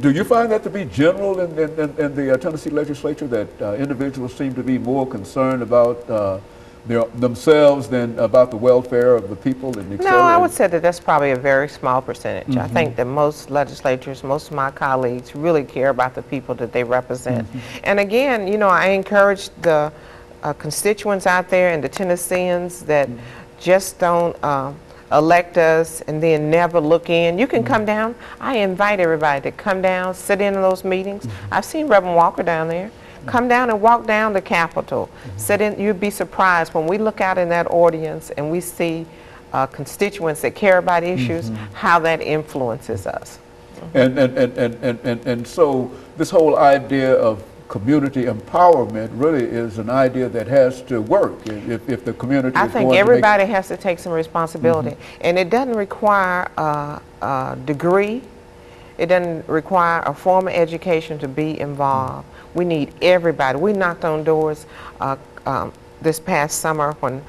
Do you find that to be general in the Tennessee legislature, that individuals seem to be more concerned about themselves than about the welfare of the people and et cetera? No, I would say that that's probably a very small percentage. I think that most legislators, most of my colleagues really care about the people that they represent. And again, you know, I encourage the constituents out there and the Tennesseans that just don't elect us and then never look in. You can come down. I invite everybody to come down, sit in those meetings. I've seen Reverend Walker down there. Come down and walk down the Capitol. Sit in. You'd be surprised when we look out in that audience and we see constituents that care about issues, how that influences us. And so this whole idea of community empowerment really is an idea that has to work if the community I is think going everybody has to take some responsibility. And it doesn't require a degree. It doesn't require a formal education to be involved. We need everybody. We knocked on doors this past summer when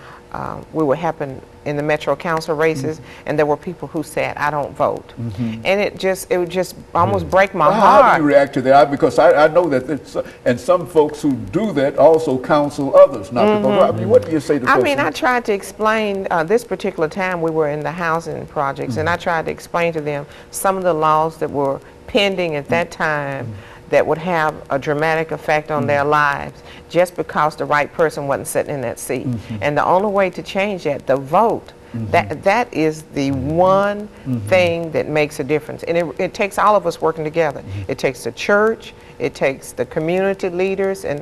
we were having in the Metro Council races, and there were people who said, "I don't vote," and it would just almost break my heart. How do you react to that? Because I know that it's, and some folks who do that also counsel others not to vote. I mean, what do you say to folks? I mean, I tried to explain this particular time we were in the housing projects, and I tried to explain to them some of the laws that were pending at that time that would have a dramatic effect on their lives just because the right person wasn't sitting in that seat. And the only way to change that, the vote, that is the one thing that makes a difference. And it takes all of us working together. It takes the church, it takes the community leaders, and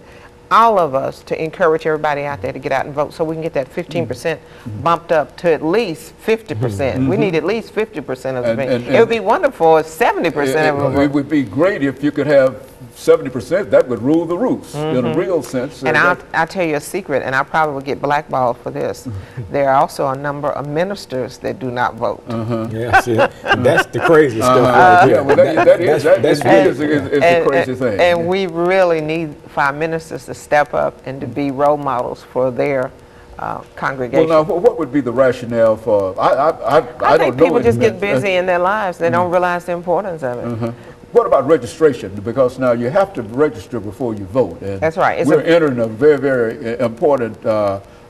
all of us to encourage everybody out there to get out and vote so we can get that 15% bumped up to at least 50%. We need at least 50% of the vote. It would be wonderful if 70% of them vote. It would be great if you could have 70%. That would rule the roost in a real sense. And I'll tell you a secret, and I probably would get blackballed for this. There are also a number of ministers that do not vote. Yeah, see, that's the crazy stuff right there. Yeah, well, that is the crazy thing. And we really need for our ministers to step up and to be role models for their congregation. Well, now, what would be the rationale for? I think people just get busy in their lives. They don't realize the importance of it. What about registration? Because now you have to register before you vote. And that's right. We're entering a very, very important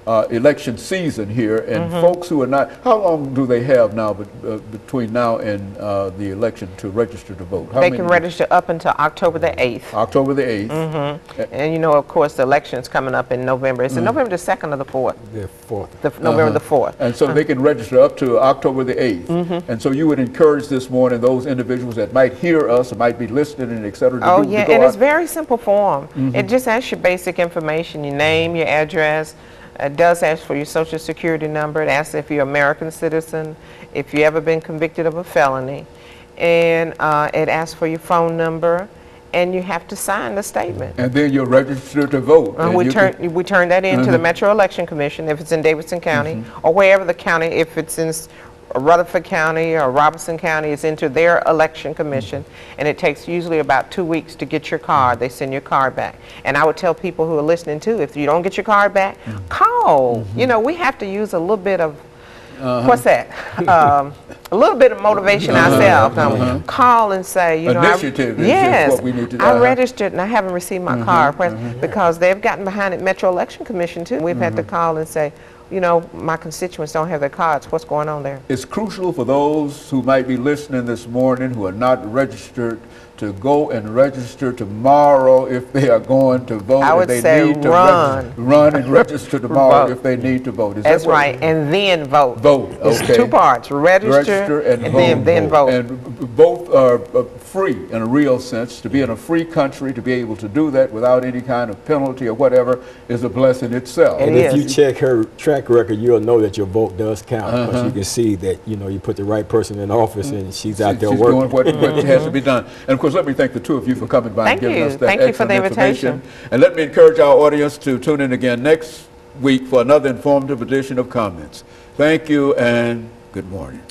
election season here, and folks who are not, how long do they have now between now and the election to register to vote? They can register up until October the 8th. October the 8th. And you know, of course, the election's coming up in November. Is it November the 2nd or the 4th? The 4th. November the 4th. And so they can register up to October the 8th. And so you would encourage this morning those individuals that might hear us or might be listening and et cetera. Oh, yeah, and it's very simple form. It just asks your basic information, your name, your address. It does ask for your social security number. It asks if you're an American citizen, if you've ever been convicted of a felony. And it asks for your phone number, and you have to sign the statement. And then you're registered to vote. We turn that in to the Metro Election Commission if it's in Davidson County, or wherever the county, if it's in Rutherford County or Robertson County, is into their election commission, and it takes usually about 2 weeks to get your card. They send your card back. And I would tell people who are listening too, if you don't get your card back, call. You know, we have to use a little bit of, what's that? A little bit of motivation ourselves. Call and say, you know, initiative yes, is what we need to do. I registered and I haven't received my card. Because they've gotten behind at Metro Election Commission too. We've had to call and say, you know, my constituents don't have their cards. What's going on there? It's crucial for those who might be listening this morning who are not registered to go and register tomorrow if they are going to vote. I would say run and register tomorrow if they need to vote. That's right, and then vote. Vote, okay. It's two parts, register and then vote. And both are free in a real sense. To be in a free country, to be able to do that without any kind of penalty or whatever is a blessing itself. And if you check her track record, you'll know that your vote does count. Because you can see that, you know, you put the right person in office and she's out there working. Doing what has to be done. And of course, let me thank the two of you for coming by and giving us that excellent information. And let me encourage our audience to tune in again next week for another informative edition of Comments. Thank you and good morning.